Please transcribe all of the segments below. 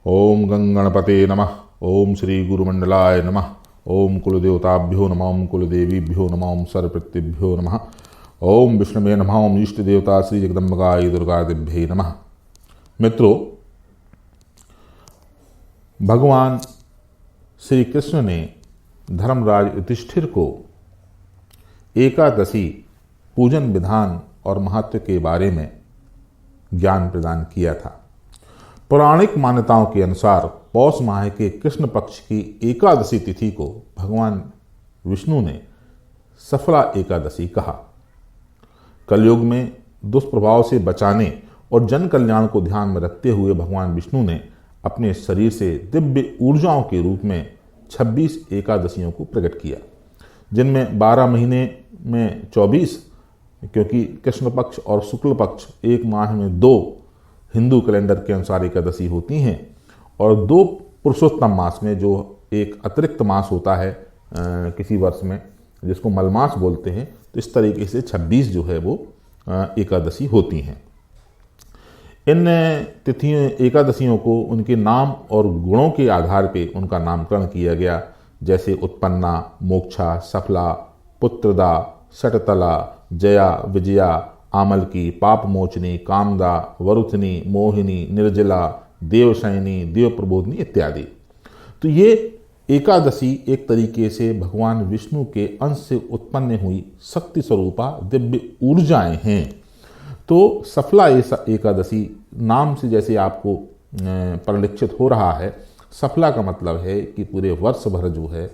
ओम गंगणपते नमः। ओम श्री गुरुमंडलाय नमः। ओम कुलदेवताभ्यो नमः। ओम कुलदेवीभ्यो नमः। ओम सर्वपितृभ्यो नमः। ओम विष्णुवे नमः। ओम इष्ट देवता श्री जगदम्बिकायै दुर्गादिभ्ये नमः। मित्रों, भगवान श्री कृष्ण ने धर्मराज युधिष्ठिर को एकादशी पूजन विधान और महत्व के बारे में ज्ञान प्रदान किया था। पौराणिक मान्यताओं के अनुसार पौष माह के कृष्ण पक्ष की एकादशी तिथि को भगवान विष्णु ने सफला एकादशी कहा। कलयुग में दुष्प्रभाव से बचाने और जन कल्याण को ध्यान में रखते हुए भगवान विष्णु ने अपने शरीर से दिव्य ऊर्जाओं के रूप में 26 एकादशियों को प्रकट किया, जिनमें 12 महीने में 24, क्योंकि कृष्ण पक्ष और शुक्ल पक्ष एक माह में 2 हिंदू कैलेंडर के अनुसार एकादशी होती हैं, और 2 पुरुषोत्तम मास में जो एक अतिरिक्त मास होता है किसी वर्ष में, जिसको मलमास बोलते हैं। तो इस तरीके से 26 जो है वो एकादशी होती हैं। इन तिथियों एकादशियों को उनके नाम और गुणों के आधार पे उनका नामकरण किया गया, जैसे उत्पन्ना, मोक्षा, सफला, पुत्रदा, शटतला, जया, विजया, आमलकी, पापमोचनी, कामदा, वरुथनी, मोहिनी, निर्जला, देवशयनी, देवप्रबोधनी इत्यादि। तो ये एकादशी एक तरीके से भगवान विष्णु के अंश से उत्पन्न हुई शक्ति स्वरूपा दिव्य ऊर्जाएं हैं। तो सफला एकादशी नाम से जैसे आपको परिलक्षित हो रहा है, सफला का मतलब है कि पूरे वर्ष भर जो है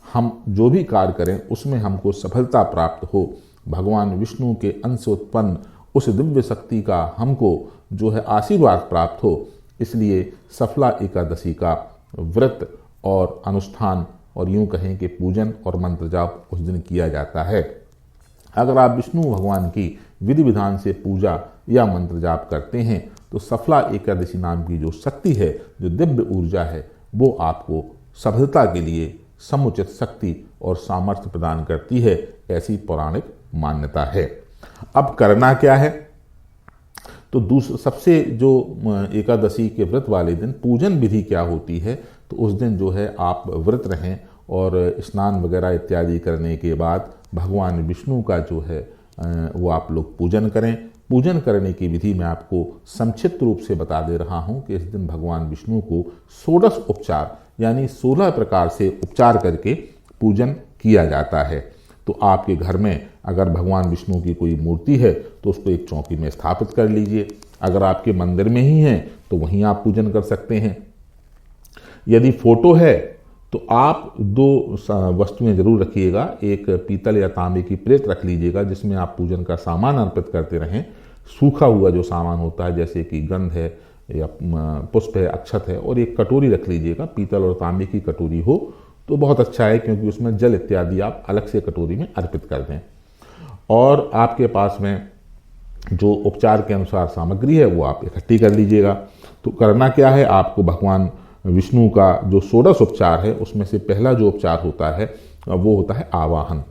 हम जो भी कार्य करें उसमें हमको सफलता प्राप्त हो। भगवान विष्णु के अंश से उत्पन्न उस दिव्य शक्ति का हमको जो है आशीर्वाद प्राप्त हो, इसलिए सफला एकादशी का व्रत और अनुष्ठान और यूं कहें कि पूजन और मंत्र जाप उस दिन किया जाता है। अगर आप विष्णु भगवान की विधि विधान से पूजा या मंत्र जाप करते हैं तो सफला एकादशी नाम की जो शक्ति है, जो दिव्य ऊर्जा है, वो आपको सफलता के लिए समुचित शक्ति और सामर्थ्य प्रदान करती है, ऐसी पौराणिक मान्यता है। अब करना क्या है? तो सबसे जो एकादशी के व्रत वाले दिन पूजन विधि क्या होती है, तो उस दिन जो है आप व्रत रहें और स्नान वगैरह इत्यादि करने के बाद भगवान विष्णु का जो है वो आप लोग पूजन करें। पूजन करने की विधि मैं आपको संक्षिप्त रूप से बता दे रहा हूँ कि इस दिन भगवान विष्णु को 16 उपचार यानी 16 प्रकार से उपचार करके पूजन किया जाता है। तो आपके घर में अगर भगवान विष्णु की कोई मूर्ति है तो उसको एक चौकी में स्थापित कर लीजिए। अगर आपके मंदिर में ही है तो वहीं आप पूजन कर सकते हैं। यदि फोटो है तो आप 2 वस्तुएं जरूर रखिएगा। एक पीतल या तांबे की प्लेट रख लीजिएगा जिसमें आप पूजन का सामान अर्पित करते रहें। सूखा हुआ जो सामान होता है जैसे कि गंध है या पुष्प है, अक्षत है, और एक कटोरी रख लीजिएगा। पीतल और तांबे की कटोरी हो तो बहुत अच्छा है, क्योंकि उसमें जल इत्यादि आप अलग से कटोरी में अर्पित कर दें। और आपके पास में जो उपचार के अनुसार सामग्री है वो आप इकट्ठी कर लीजिएगा। तो करना क्या है, आपको भगवान विष्णु का जो 16 उपचार है उसमें से पहला जो उपचार होता है वो होता है आवाहन।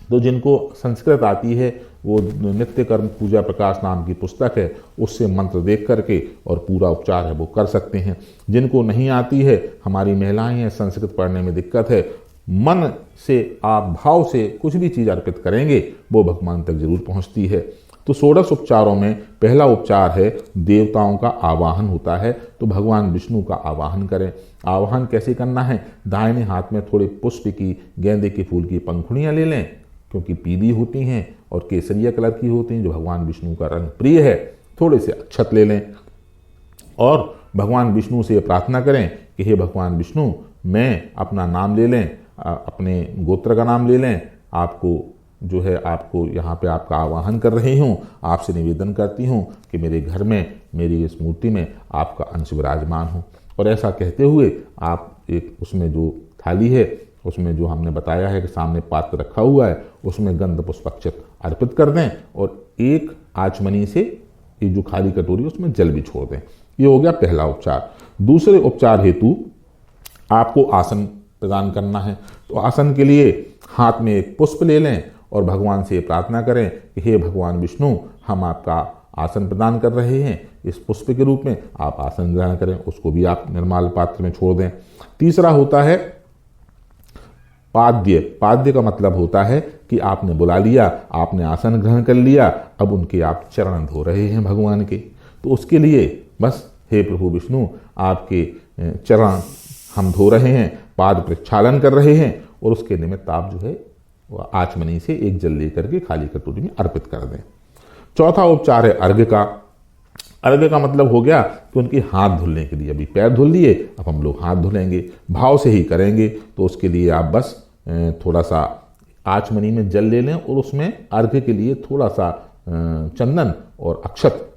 तो जिनको संस्कृत आती है वो नित्य कर्म पूजा प्रकाश नाम की पुस्तक है, उससे मंत्र देख करके और पूरा उपचार है वो कर सकते हैं। जिनको नहीं आती है, हमारी महिलाएं हैं, संस्कृत पढ़ने में दिक्कत है, मन से आप भाव से कुछ भी चीज़ अर्पित करेंगे वो भगवान तक जरूर पहुंचती है। तो 16 उपचारों में पहला उपचार है देवताओं का आवाहन होता है। तो भगवान विष्णु का आवाहन करें। आवाहन कैसे करना है? दाहिने हाथ में थोड़े पुष्प की, गेंदे के फूल की पंखुड़ियाँ ले लें, क्योंकि पीली होती हैं और केसरिया कलर की होती हैं, जो भगवान विष्णु का रंग प्रिय है। थोड़े से अक्षत ले लें और भगवान विष्णु से प्रार्थना करें कि हे भगवान विष्णु, मैं अपना नाम ले लें, अपने गोत्र का नाम ले लें, आपको जो है आपको यहाँ पे आपका आवाहन कर रही हूँ। आपसे निवेदन करती हूँ कि मेरे घर में, मेरी इस मूर्ति में आपका अंश विराजमान हो। और ऐसा कहते हुए आप एक उसमें जो थाली है उसमें जो हमने बताया है कि सामने पात्र रखा हुआ है उसमें गंध पुष्पाक्षत अर्पित कर दें और एक आचमनी से ये जो खाली कटोरी उसमें जल भी छोड़ दें। ये हो गया पहला उपचार। दूसरे उपचार हेतु आपको आसन प्रदान करना है। तो आसन के लिए हाथ में एक पुष्प ले लें और भगवान से प्रार्थना करें कि हे भगवान विष्णु, हम आपका आसन प्रदान कर रहे हैं इस पुष्प के रूप में, आप आसन ग्रहण करें, उसको भी आप निर्माल पात्र में छोड़ दें। तीसरा होता है पाद्य। पाद्य का मतलब होता है कि आपने बुला लिया, आपने आसन ग्रहण कर लिया, अब उनके आप चरण धो रहे हैं भगवान के, तो उसके लिए बस हे प्रभु विष्णु आपके चरण हम धो रहे हैं, पाद प्रक्षालन कर रहे हैं, और उसके निमित्त आप जो है वह आचमनी से एक जल लेकर के खाली कटोरी में अर्पित कर दें। चौथा उपचार है अर्घ्य का। अर्घ्य का मतलब हो गया कि उनके हाथ धुलने के लिए, अभी पैर धुल लिए, अब हम लोग हाथ धुलेंगे, भाव से ही करेंगे, तो उसके लिए आप बस थोड़ा सा आचमनी में जल ले लें और उसमें अर्घ्य के लिए थोड़ा सा चंदन और अक्षत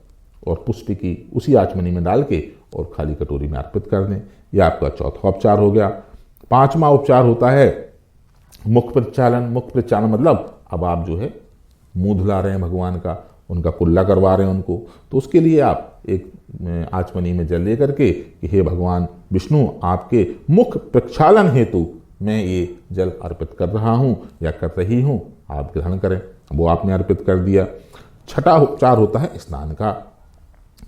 और पुष्प की उसी आचमनी में डाल के और खाली कटोरी में अर्पित कर दें। यह आपका चौथा उपचार हो गया। पांचवा उपचार होता है मुख प्रक्षालन। मुख प्रक्षालन मतलब अब आप जो है मुंह धुला रहे हैं भगवान का, उनका कुल्ला करवा रहे हैं उनको, तो उसके लिए आप एक आचमनी में जल ले करके कि हे भगवान विष्णु आपके मुख प्रक्षालन हेतु मैं ये जल अर्पित कर रहा हूँ या कर रही हूँ, आप ग्रहण करें। वो आपने अर्पित कर दिया। छठा उपचार होता है स्नान का।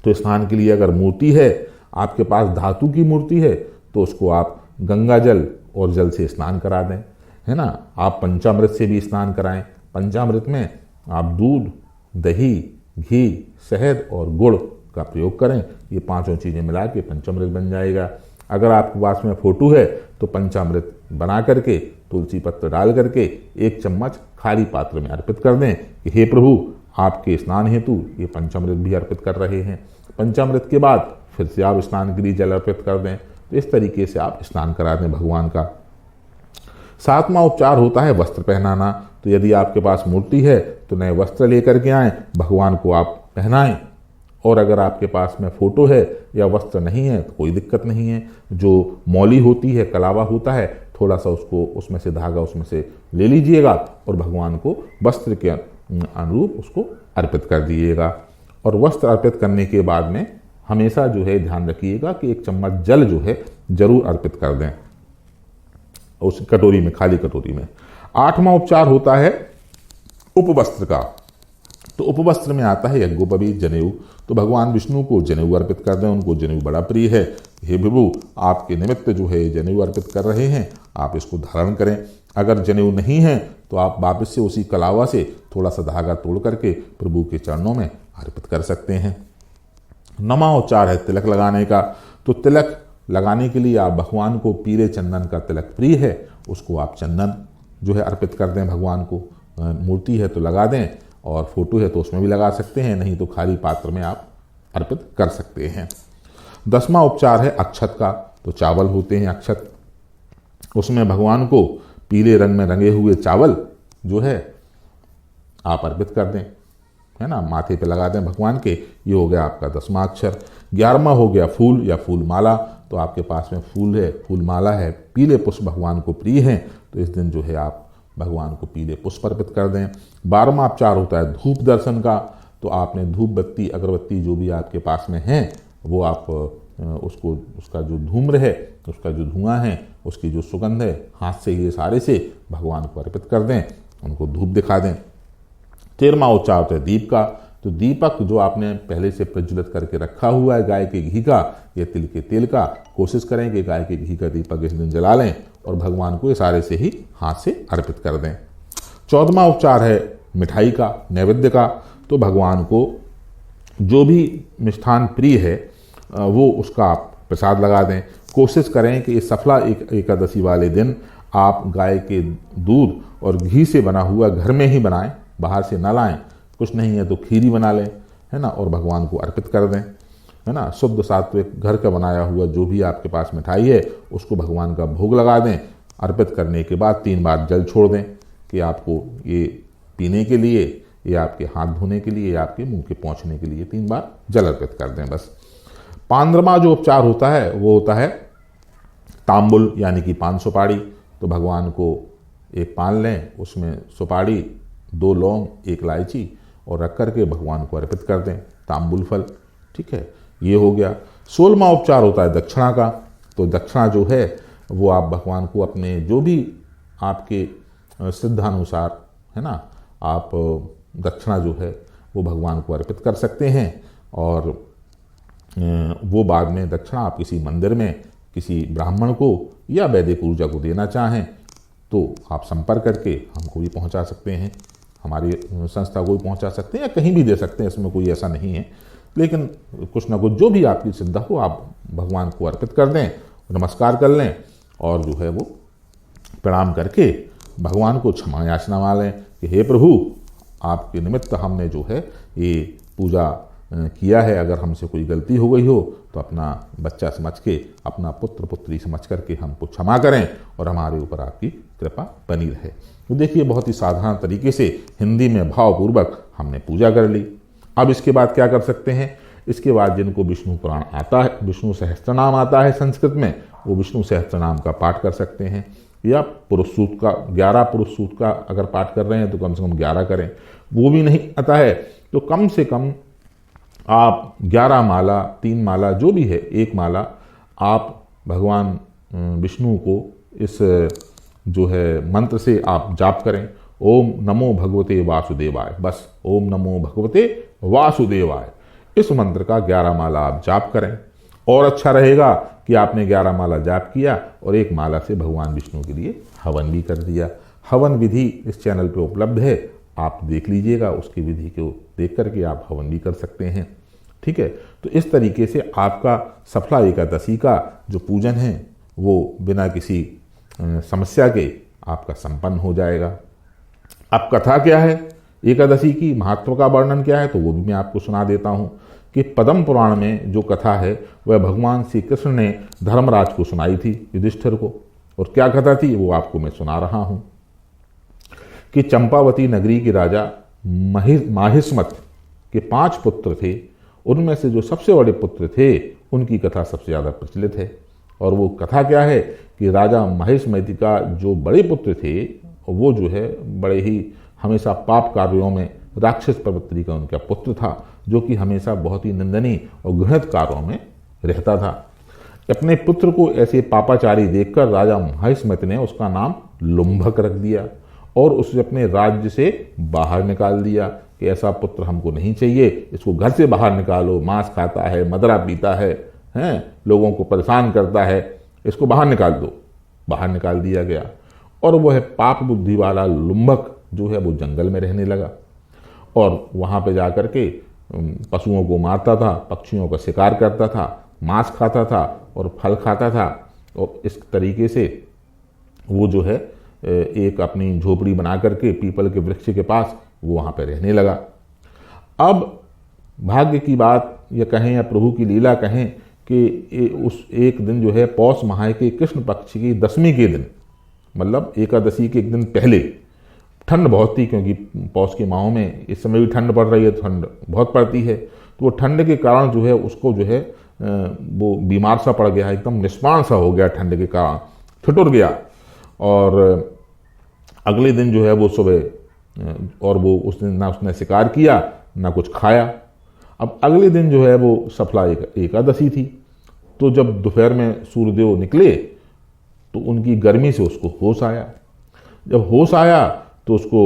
तो स्नान के लिए अगर मूर्ति है, आपके पास धातु की मूर्ति है, तो उसको आप गंगा जल और जल से स्नान करा दें, है ना। आप पंचामृत से भी स्नान कराएं। पंचामृत में आप दूध, दही, घी, शहद और गुड़ का प्रयोग करें। ये पांचों चीज़ें मिला के पंचामृत बन जाएगा। अगर आपके पास में फोटो है तो पंचामृत बना करके तुलसी पत्र डाल करके 1 चम्मच खाली पात्र में अर्पित कर दें कि हे प्रभु आपके स्नान हेतु ये पंचामृत भी अर्पित कर रहे हैं। पंचामृत के बाद फिर से आप स्नान के लिए जल अर्पित कर दें। तो इस तरीके से आप स्नान करा दें भगवान का। सातवां उपचार होता है वस्त्र पहनाना। तो यदि आपके पास मूर्ति है तो नए वस्त्र लेकर के आएँ, भगवान को आप पहनाएं। और अगर आपके पास में फोटो है या वस्त्र नहीं है तो कोई दिक्कत नहीं है। जो मौली होती है, कलावा होता है, थोड़ा सा उसको उसमें से धागा उसमें से ले लीजिएगा और भगवान को वस्त्र के अनुरूप उसको अर्पित कर दीजिएगा। और वस्त्र अर्पित करने के बाद में हमेशा जो है ध्यान रखिएगा कि 1 चम्मच जल जो है जरूर अर्पित कर दें उस कटोरी में, खाली कटोरी में। 8वां उपचार होता है उपवस्त्र का। तो उपवस्त्र में आता है यज्ञोपवीत, जनेऊ। तो भगवान विष्णु को जनेऊ अर्पित कर दें, उनको जनेऊ बड़ा प्रिय है। हे प्रभु आपके निमित्त जो है जनेऊ अर्पित कर रहे हैं, आप इसको धारण करें। अगर जनेऊ नहीं है तो आप वापस से उसी कलावा से थोड़ा सा धागा तोड़ करके प्रभु के चरणों में अर्पित कर सकते हैं। 9वां उपचार है तिलक लगाने का। तो तिलक लगाने के लिए आप भगवान को पीले चंदन का तिलक प्रिय है, उसको आप चंदन जो है अर्पित कर दें भगवान को। मूर्ति है तो लगा दें और फोटो है तो उसमें भी लगा सकते हैं, नहीं तो खाली पात्र में आप अर्पित कर सकते हैं। 10वां उपचार है अक्षत का। तो चावल होते हैं अक्षत, उसमें भगवान को पीले रंग में रंगे हुए चावल जो है आप अर्पित कर दें, है ना, माथे पे लगा दें भगवान के। ये हो गया आपका 10वां अक्षर। 11वां हो गया फूल या फूल माला। तो आपके पास में फूल है, फूल माला है, पीले पुष्प भगवान को प्रिय हैं, तो इस दिन जो है आप भगवान को पीले पुष्प अर्पित कर दें। 12वां उपचार होता है धूप दर्शन का। तो आपने धूप बत्ती, अगरबत्ती जो भी आपके पास में है वो आप उसको, उसका जो धूम्र है, उसका जो धुआं है, उसकी जो सुगंध है, हाथ से ये सारे से भगवान को अर्पित कर दें, उनको धूप दिखा दें। 13वां उपचार होता है दीप का। तो दीपक जो आपने पहले से प्रज्वलित करके रखा हुआ है गाय के घी का या तिल के तेल का, कोशिश करें कि गाय के घी का दीपक इस दिन जला लें और भगवान को ये सारे से ही हाथ से अर्पित कर दें। 14वां उपचार है मिठाई का, नैवेद्य का। तो भगवान को जो भी मिष्ठान प्रिय है वो उसका आप प्रसाद लगा दें। कोशिश करें कि इस सफला एकादशी वाले दिन आप गाय के दूध और घी से बना हुआ घर में ही बनाएं, बाहर से ना लाएं। कुछ नहीं है तो खीरी बना लें, है ना, और भगवान को अर्पित कर दें, है ना। शुद्ध सात्विक घर का बनाया हुआ जो भी आपके पास मिठाई है उसको भगवान का भोग लगा दें। अर्पित करने के बाद 3 बार जल छोड़ दें कि आपको ये पीने के लिए, ये आपके हाथ धोने के लिए, या आपके मुंह के पहुँचने के लिए 3 बार जल अर्पित कर दें बस। 15वां जो उपचार होता है वो होता है तांबुल, यानी कि पान सुपाड़ी। तो भगवान को एक पान लें, उसमें सुपाड़ी, 2 लौंग, 1 इलायची और रख करके भगवान को अर्पित कर दें, तांबुल फल। ठीक है, ये हो गया। 16वां उपचार होता है दक्षिणा का। तो दक्षिणा जो है वो आप भगवान को अपने जो भी आपके श्रद्धानुसार, है ना, आप दक्षिणा जो है वो भगवान को अर्पित कर सकते हैं। और वो बाद में दक्षिणा आप किसी मंदिर में किसी ब्राह्मण को या वैदिक ऊर्जा को देना चाहें तो आप संपर्क करके हमको भी पहुंचा सकते हैं, हमारी संस्था को भी पहुंचा सकते हैं, या कहीं भी दे सकते हैं, इसमें कोई ऐसा नहीं है। लेकिन कुछ ना कुछ जो भी आपकी श्रद्धा हो आप भगवान को अर्पित कर दें, नमस्कार कर लें और जो है वो प्रणाम करके भगवान को क्षमा याचना मांगें कि हे प्रभु, आपके निमित्त हमने जो है ये पूजा किया है, अगर हमसे कोई गलती हो गई हो तो अपना बच्चा समझ के, अपना पुत्र पुत्री समझ करके हमको क्षमा करें और हमारे ऊपर आपकी कृपा बनी रहे। तो देखिए, बहुत ही साधारण तरीके से हिंदी में भावपूर्वक हमने पूजा कर ली। अब इसके बाद क्या कर सकते हैं? इसके बाद जिनको विष्णु पुराण आता है, विष्णु सहस्त्रनाम आता है संस्कृत में, वो विष्णु सहस्त्रनाम का पाठ कर सकते हैं, या पुरुष सूक्त का 11 पुरुष सूक्त का अगर पाठ कर रहे हैं तो कम से कम 11 करें। वो भी नहीं आता है तो कम से कम आप 11 माला, 3 माला, जो भी है, 1 माला आप भगवान विष्णु को इस जो है मंत्र से आप जाप करें, ओम नमो भगवते वासुदेवाय। बस ओम नमो भगवते वासुदेवाय, इस मंत्र का 11 माला आप जाप करें। और अच्छा रहेगा कि आपने 11 माला जाप किया और 1 माला से भगवान विष्णु के लिए हवन भी कर दिया। हवन विधि इस चैनल पे उपलब्ध है, आप देख लीजिएगा, उसकी विधि को देख करके आप हवन भी कर सकते हैं। ठीक है, तो इस तरीके से आपका सफला एकादशी का जो पूजन है वो बिना किसी समस्या के आपका संपन्न हो जाएगा। अब कथा क्या है एकादशी की, महत्व का वर्णन क्या है, तो वो भी मैं आपको सुना देता हूँ कि पद्म पुराण में जो कथा है वह भगवान श्री कृष्ण ने धर्मराज को सुनाई थी, युधिष्ठिर को। और क्या कथा थी वो आपको मैं सुना रहा हूँ कि चंपावती नगरी के राजा माहिष्मत के 5 पुत्र थे। उनमें से जो सबसे बड़े पुत्र थे उनकी कथा सबसे ज़्यादा प्रचलित है। और वो कथा क्या है कि राजा माहिष्मति का जो बड़े पुत्र थे वो जो है बड़े ही हमेशा पाप कार्यों में राक्षस प्रवृत्ति का उनका पुत्र था, जो कि हमेशा बहुत ही निंदनीय और घृणित कार्यों में रहता था। अपने पुत्र को ऐसे पापाचारी देखकर राजा माहिष्मति ने उसका नाम लुम्भक रख दिया और उसे अपने राज्य से बाहर निकाल दिया कि ऐसा पुत्र हमको नहीं चाहिए, इसको घर से बाहर निकालो, मांस खाता है, मदरा पीता है, लोगों को परेशान करता है, इसको बाहर निकाल दो। बाहर निकाल दिया गया और वह पाप बुद्धि वाला लुम्भक जो है वो जंगल में रहने लगा और वहाँ पे जाकर के पशुओं को मारता था, पक्षियों का शिकार करता था, मांस खाता था और फल खाता था। और इस तरीके से वो जो है एक अपनी झोपड़ी बना करके पीपल के वृक्ष के पास वो वहाँ पे रहने लगा। अब भाग्य की बात या कहें या प्रभु की लीला कहें कि उस एक दिन जो है पौष माह के कृष्ण पक्ष की 10वीं के दिन, मतलब एकादशी के एक दिन पहले, ठंड बहुत थी क्योंकि पौष के माहों में इस समय भी ठंड पड़ रही है, ठंड बहुत पड़ती है। तो वो ठंड के कारण जो है उसको जो है वो बीमार सा पड़ गया, एकदम निष्प्राण सा हो गया, ठंड के कारण ठिठुर गया। और अगले दिन जो है वो सुबह, और वो उस दिन ना उसने शिकार किया ना कुछ खाया। अब अगले दिन जो है वो सफला एकादशी थी। तो जब दोपहर में सूर्यदेव निकले तो उनकी गर्मी से उसको होश आया। जब होश आया तो उसको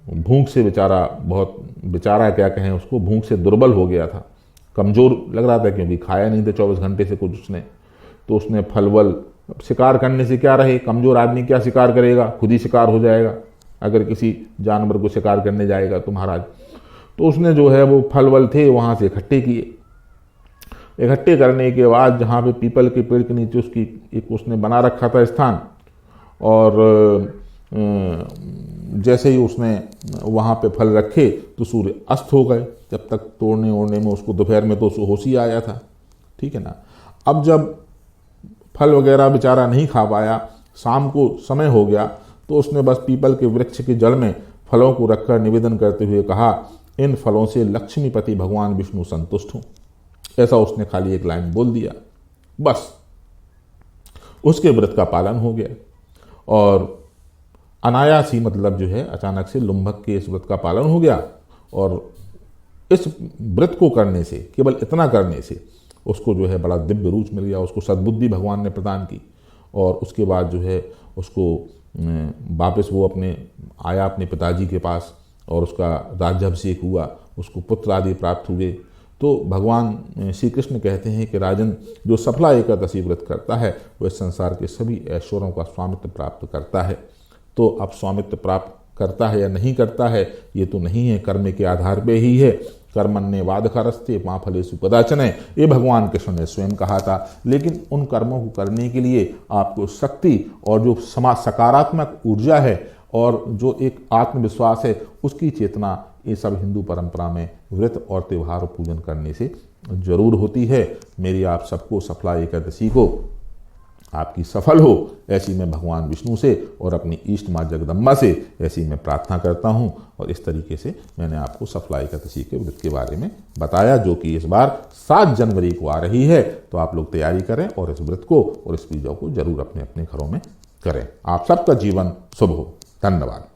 भूख से बेचारा क्या कहें, उसको भूख से दुर्बल हो गया था, कमज़ोर लग रहा था क्योंकि खाया नहीं था 24 घंटे से कुछ उसने। तो उसने फलवल, शिकार करने से क्या रहे, कमज़ोर आदमी क्या शिकार करेगा, खुद ही शिकार हो जाएगा अगर किसी जानवर को शिकार करने जाएगा तो महाराज। तो उसने जो है वो फलवल थे वहाँ से इकट्ठे किए। इकट्ठे करने के बाद जहाँ पे पीपल के पेड़ के नीचे उसकी एक उसने बना रखा था स्थान, और जैसे ही उसने वहाँ पे फल रखे तो सूर्य अस्त हो गए। जब तक तोड़ने ओड़ने में उसको दोपहर में तो होश ही आया था, ठीक है ना। अब जब फल वगैरह बेचारा नहीं खा पाया, शाम को समय हो गया, तो उसने बस पीपल के वृक्ष की जड़ में फलों को रखकर निवेदन करते हुए कहा, इन फलों से लक्ष्मीपति भगवान विष्णु संतुष्ट हों। ऐसा उसने खाली एक लाइन बोल दिया, बस उसके व्रत का पालन हो गया। और अनायास ही, मतलब जो है अचानक से लुम्भक के इस व्रत का पालन हो गया। और इस व्रत को करने से, केवल इतना करने से उसको जो है बड़ा दिव्य रूप मिल गया, उसको सद्बुद्धि भगवान ने प्रदान की। और उसके बाद जो है उसको वापस वो आया अपने पिताजी के पास और उसका राज्याभिषेक हुआ, उसको पुत्र आदि प्राप्त हुए, तो भगवान श्री कृष्ण कहते हैं कि राजन, जो सफला एकादशी व्रत करता है वह इस संसार के सभी ऐश्वर्यों का स्वामित्व प्राप्त करता है। तो अब स्वामित्व प्राप्त करता है या नहीं करता है ये तो नहीं है, कर्म के आधार पे ही है। कर्मण्ये वादकारस्ते मां फलेषु कदाचन, ये भगवान कृष्ण ने स्वयं कहा था। लेकिन उन कर्मों को करने के लिए आपको शक्ति और जो सकारात्मक ऊर्जा है और जो एक आत्मविश्वास है उसकी चेतना ये सब हिंदू परंपरा में व्रत और त्यौहार पूजन करने से जरूर होती है। मेरी आप सबको सफला एकादशी को आपकी सफल हो ऐसी मैं भगवान विष्णु से और अपनी इष्ट माँ जगदम्बा से ऐसी मैं प्रार्थना करता हूँ। और इस तरीके से मैंने आपको सफला एकादशी के व्रत के बारे में बताया, जो कि इस बार 7 जनवरी को आ रही है। तो आप लोग तैयारी करें और इस व्रत को और इस पूजा को जरूर अपने अपने घरों में करें। आप सबका जीवन शुभ हो। धन्यवाद।